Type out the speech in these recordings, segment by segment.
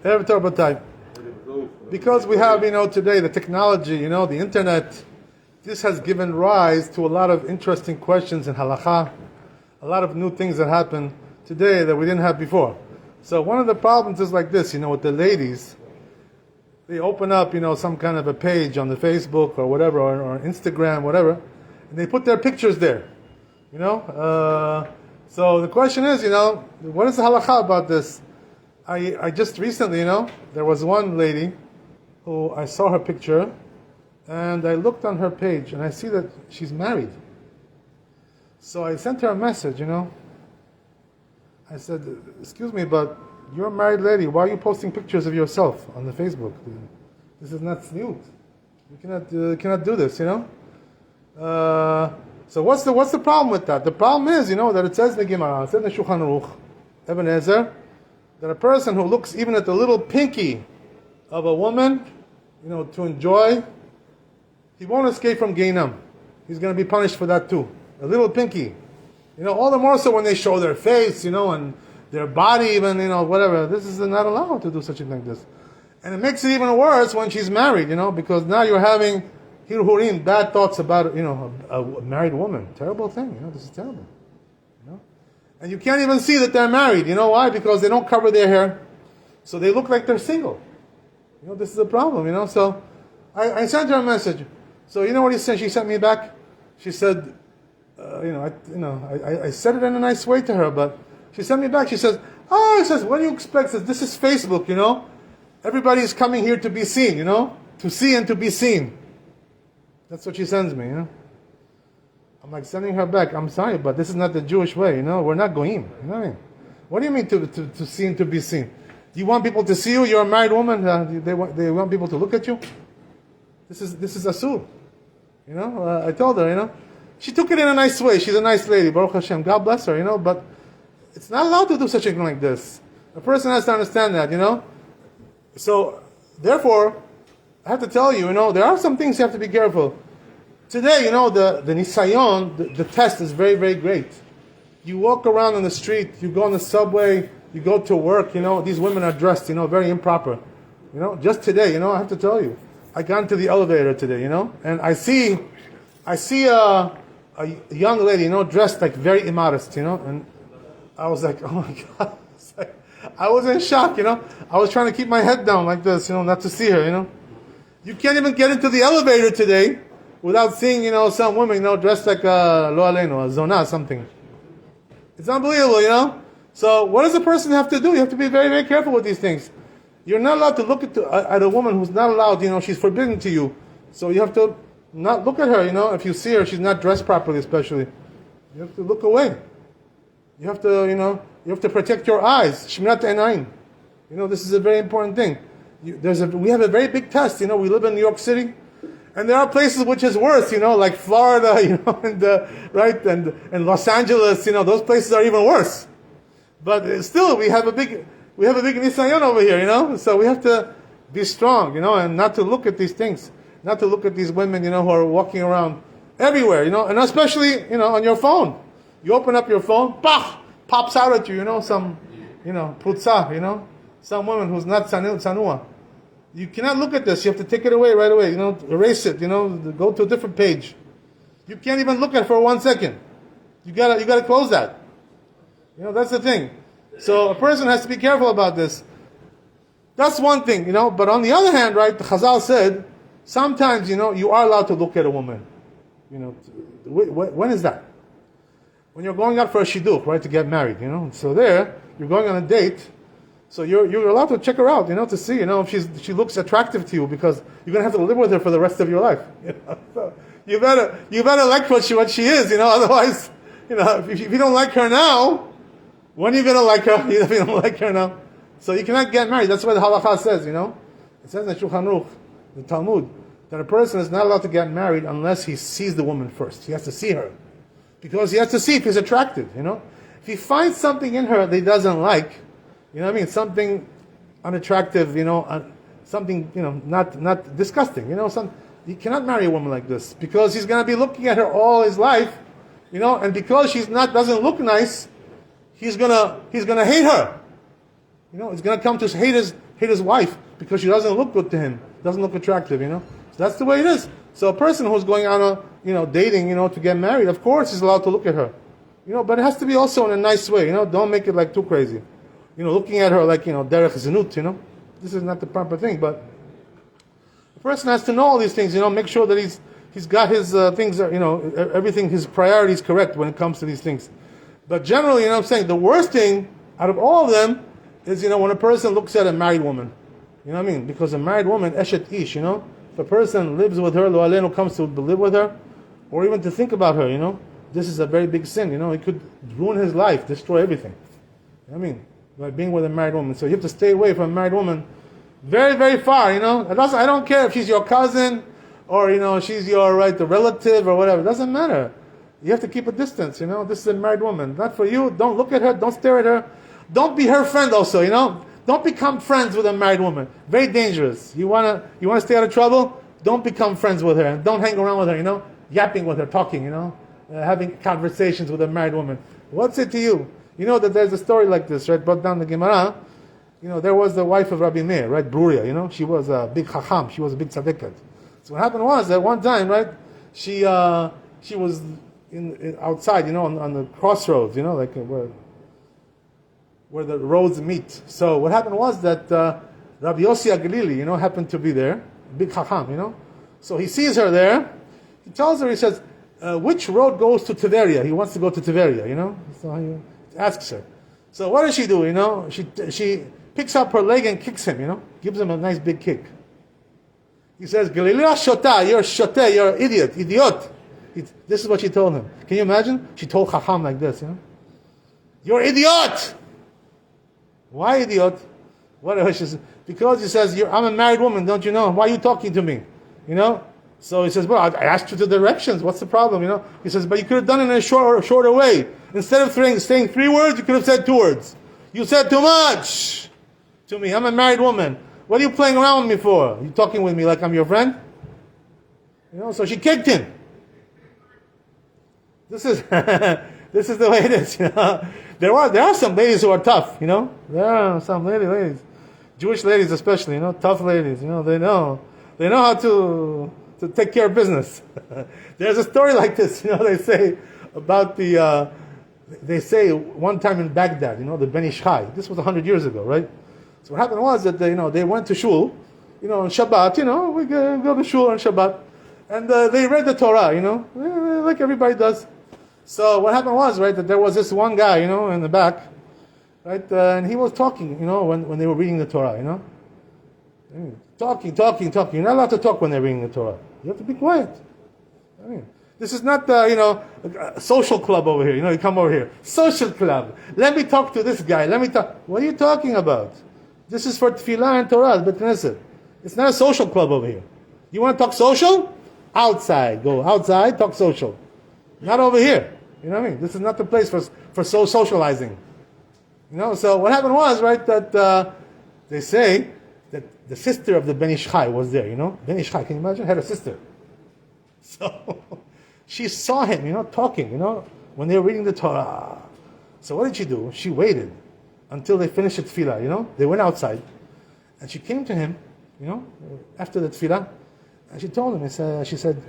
Erev Tov B'Tay. Because we have, today the technology, the internet, this has given rise to a lot of interesting questions in halakha, a lot of new things that happen today that we didn't have before. So one of the problems is like this, with the ladies, they open up, some kind of a page on the Facebook or whatever, or Instagram, whatever, and they put their pictures there, So the question is, what is the halakha about this? I just recently, there was one lady who I saw her picture, and I looked on her page, and I see that she's married. So I sent her a message, I said, excuse me, but you're a married lady. Why are you posting pictures of yourself on the Facebook? This is not snoot. You cannot do this, So what's the problem with that? The problem is, that it says in the Gemara, it says in the Shulchan Aruch, Ibn Ezer, that a person who looks even at the little pinky of a woman, to enjoy, he won't escape from Gehinnom. He's going to be punished for that too. A little pinky. All the more so when they show their face, and their body even, whatever. This is not allowed to do such a thing like this. And it makes it even worse when she's married, because now you're having hirhurim, bad thoughts about, a married woman. Terrible thing, this is terrible. And you can't even see that they're married. You know why? Because they don't cover their hair. So they look like they're single. This is a problem, So I sent her a message. So you know what he said? She sent me back. She said, I said it in a nice way to her, but she sent me back. She says, what do you expect? This is Facebook, Everybody's coming here to be seen, to see and to be seen. That's what she sends me, I'm like sending her back. I'm sorry, but this is not the Jewish way, We're not goyim, what I mean? What do you mean to see and to be seen? Do you want people to see you? You're a married woman. They want people to look at you. This is asur. I told her, she took it in a nice way. She's a nice lady, Baruch Hashem. God bless her, but it's not allowed to do such a thing like this. A person has to understand that, So, therefore, I have to tell you, there are some things you have to be careful. Today, the nisayon, the test is very, very great. You walk around on the street, you go on the subway, you go to work, these women are dressed, very improper. Just today, I have to tell you, I got into the elevator today, and I see a young lady, dressed like very immodest, and I was like, oh my God. I was in shock, I was trying to keep my head down like this, not to see her, You can't even get into the elevator today without seeing, some women, dressed like lo aleno, a zona, something. It's unbelievable, So what does a person have to do? You have to be very, very careful with these things. You're not allowed to look at a woman who's not allowed, she's forbidden to you. So you have to not look at her, if you see her, she's not dressed properly especially. You have to look away. You have to, you have to protect your eyes. Shmirat einayin. This is a very important thing. We have a very big test, we live in New York City. And there are places which is worse, like Florida, and Los Angeles, those places are even worse. But still, we have a big nisayon over here, So we have to be strong, and not to look at these things, not to look at these women, who are walking around everywhere, and especially, on your phone. You open up your phone, pops out at you, some, putza, some woman who's not sanua. You cannot look at this. You have to take it away right away. Erase it. Go to a different page. You can't even look at it for 1 second. You gotta close that. That's the thing. So a person has to be careful about this. That's one thing, But on the other hand, right, the Chazal said, sometimes, you are allowed to look at a woman. When is that? When you're going out for a shidduch, right, to get married, So there, you're going on a date. So you're allowed to check her out, to see, if she looks attractive to you, because you're going to have to live with her for the rest of your life. So you better like what she is, Otherwise, if you don't like her now, when are you going to like her? If you don't like her now, so you cannot get married. That's what the halakha says. It says in the Shulchan Aruch, the Talmud, that a person is not allowed to get married unless he sees the woman first. He has to see her, because he has to see if he's attractive. If he finds something in her that he doesn't like. Something unattractive, something, not disgusting, you cannot marry a woman like this, because he's going to be looking at her all his life, and because doesn't look nice, he's going to hate her. It's going to come to hate hate his wife because she doesn't look good to him, doesn't look attractive, So that's the way it is. So a person who's going on dating, to get married, of course he's allowed to look at her. But it has to be also in a nice way, Don't make it like too crazy. Looking at her like, derech zinut, This is not the proper thing, but the person has to know all these things, make sure that he's got his things, everything, his priorities correct when it comes to these things. But generally, I'm saying the worst thing out of all of them is, when a person looks at a married woman. You know what I mean? Because a married woman, eshet ish, if a person lives with her, lo aleinu, comes to live with her, or even to think about her, this is a very big sin, It could ruin his life, destroy everything. You know what I mean? By being with a married woman. So you have to stay away from a married woman very, very far, I don't care if she's your cousin, or, she's your, the relative or whatever. It doesn't matter. You have to keep a distance, This is a married woman. Not for you. Don't look at her. Don't stare at her. Don't be her friend also, Don't become friends with a married woman. Very dangerous. You wanna stay out of trouble? Don't become friends with her. And don't hang around with her, yapping with her, talking, having conversations with a married woman. What's it to you? You know that there's a story like this, right? Brought down the Gemara. There was the wife of Rabbi Meir, right? Bruria, She was a big chacham. She was a big tzaddikat. So what happened was that one time, right? She was in outside, on the crossroads, like where the roads meet. So what happened was that Rabbi Yossi Agalili, happened to be there, big chacham, So he sees her there. He tells her, he says, which road goes to Tiberia? He wants to go to Tiberia, So he asks her. So what does she do, She picks up her leg and kicks him, Gives him a nice big kick. He says, Galilea Shota, you're Shoteh, you're an idiot. This is what she told him. Can you imagine? She told Chacham like this, You're idiot! Why idiot? What? She says, because he says, I'm a married woman, don't you know? Why are you talking to me? So he says, well, I asked you the directions. What's the problem? He says, but you could have done it in a shorter way. Instead of saying 3 words, you could have said 2 words. You said too much to me. I'm a married woman. What are you playing around with me for? You talking with me like I'm your friend? So she kicked him. This is this is the way it is. There are some ladies who are tough. There are some ladies, Jewish ladies especially. Tough ladies. They know how to take care of business. There's a story like this. They say about they say one time in Baghdad. The Ben Ish Chai. This was 100 years ago, right? So what happened was that they went to shul, on Shabbat. We go to shul on Shabbat, and they read the Torah. Like everybody does. So what happened was, right, that there was this one guy, in the back, right, and he was talking, when they were reading the Torah, Talking. You're not allowed to talk when they're reading the Torah. You have to be quiet. This is not, a social club over here. You come over here. Social club. Let me talk to this guy. What are you talking about? This is for Tefillah and Torah, Bet Knesset. It's not a social club over here. You want to talk social? Outside. Go outside, talk social. Not over here. This is not the place for socializing. So what happened was, right, that they say that the sister of the Ben Ish Chai was there, Ben Ish Chai, can you imagine? Had a sister. So she saw him, talking, when they were reading the Torah. So what did she do? She waited until they finished the tefillah, They went outside. And she came to him, after the tefillah. And she told him, she said,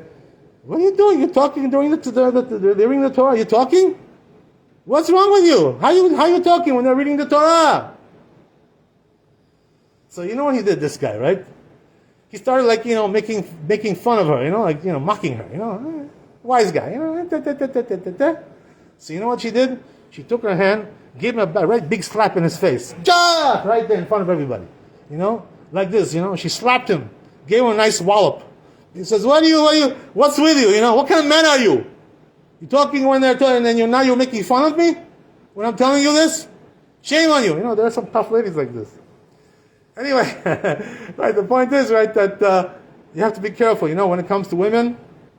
what are you doing? You're talking during they're reading the Torah. You're talking? What's wrong with you? How you talking when they're reading the Torah? So you know what he did, this guy, right? He started making fun of her, mocking her, wise guy, So you know what she did? She took her hand, gave him a right big slap in his face. Ja! Right there in front of everybody. Like this, she slapped him, gave him a nice wallop. He says, what's with you? What kind of man are you? You're talking when they're talking, and then you're making fun of me? When I'm telling you this? Shame on you. There are some tough ladies like this. Anyway, right, the point is, right, that you have to be careful, when it comes to women,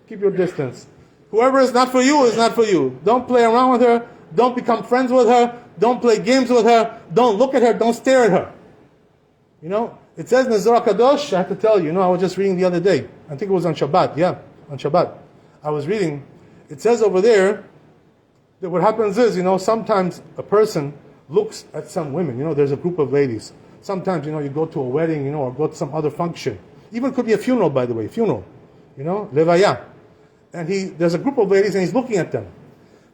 keep your distance. Whoever is not for you is not for you. Don't play around with her. Don't become friends with her. Don't play games with her. Don't look at her. Don't stare at her. It says in the Zohar Kadosh, I have to tell you, I was just reading the other day. I think it was on Shabbat. Yeah, on Shabbat. I was reading. It says over there that what happens is, sometimes a person looks at some women. There's a group of ladies. sometimes, you go to a wedding, or go to some other function. Even could be a funeral, by the way, levaya. And there's a group of ladies and he's looking at them.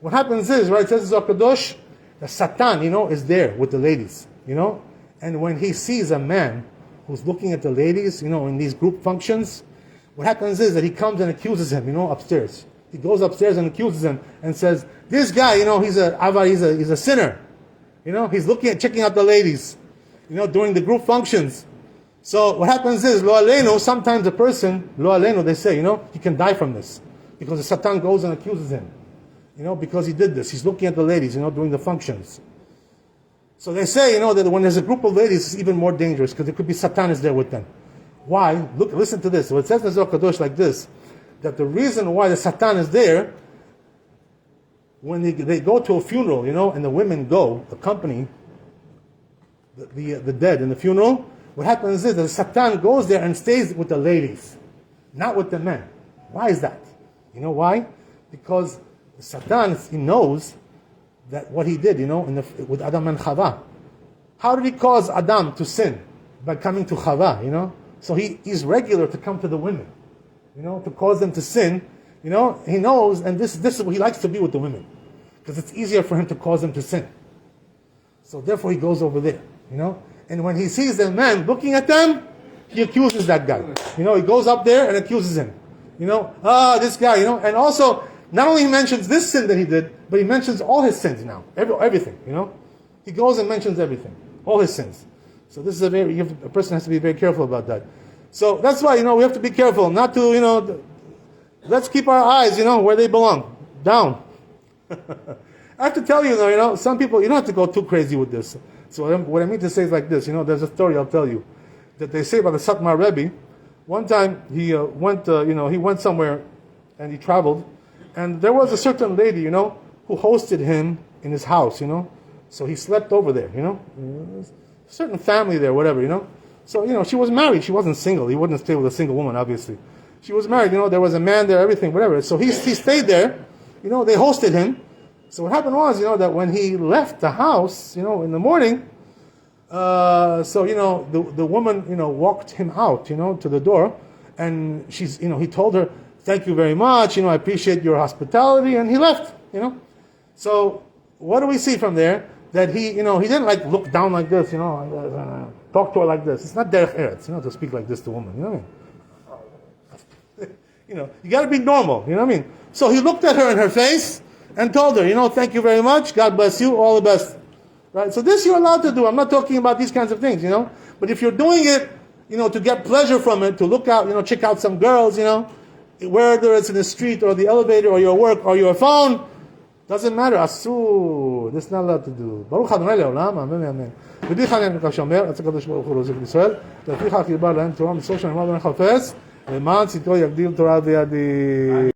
What happens is, right, it says Zakadosh, the Satan, is there with the ladies, And when he sees a man who's looking at the ladies, in these group functions, what happens is that he comes and accuses him, upstairs. He goes upstairs and accuses him and says, this guy, he's a sinner. He's checking out the ladies, during the group functions. So what happens is, lo aleinu, sometimes a person, lo aleinu, they say, he can die from this. Because the Satan goes and accuses him. Because he did this. He's looking at the ladies, during the functions. So they say, that when there's a group of ladies, it's even more dangerous because it could be Satan is there with them. Why? Listen to this. So it says in Zohar Kadosh like this, that the reason why the Satan is there, when they go to a funeral, and the women go, accompany the dead in the funeral, what happens is that the Satan goes there and stays with the ladies, not with the men. Why is that? You know why? Because the Satan, he knows that what he did, with Adam and Chava. How did he cause Adam to sin? By coming to Chava, So he's regular to come to the women, to cause them to sin. He knows, and this is what he likes to be with the women. Because it's easier for him to cause them to sin. So therefore he goes over there, And when he sees the man looking at them, he accuses that guy. He goes up there and accuses him. This guy, And also, not only he mentions this sin that he did, but he mentions all his sins now. Everything, He goes and mentions everything. All his sins. So this is a person has to be very careful about that. So that's why, we have to be careful not to, let's keep our eyes, where they belong. Down. I have to tell you, some people, you don't have to go too crazy with this. So what I mean to say is like this, there's a story I'll tell you, that they say about the Satmar Rebbe. One time he went somewhere and he traveled, and there was a certain lady, who hosted him in his house, So he slept over there, A certain family there, whatever, So, she was married. She wasn't single. He wouldn't stay with a single woman, obviously. She was married, there was a man there, everything, whatever. So he stayed there, they hosted him. So what happened was, that when he left the house, in the morning, the woman, walked him out, to the door, and he told her, thank you very much, I appreciate your hospitality, and he left, So what do we see from there? That he didn't look down like this, talk to her like this. It's not derech eretz, to speak like this to a woman, you know what I mean? You got to be normal, you know what I mean? So he looked at her in her face and told her, thank you very much, God bless you, all the best. Right? So this you're allowed to do. I'm not talking about these kinds of things, But if you're doing it, to get pleasure from it, to look out, check out some girls, whether it's in the street or the elevator or your work or your phone, doesn't matter. Asur. This is not allowed to do. Baruch Adonai le'olam. Amen, amen. V'di chanem kashomer. Atzak Kadosh Baruch Hu rozek Yisrael. Leficha kirbar lahem Torah mitzvot shenema ben chafetz. Le'man tzito yagdil Torah v'yadi.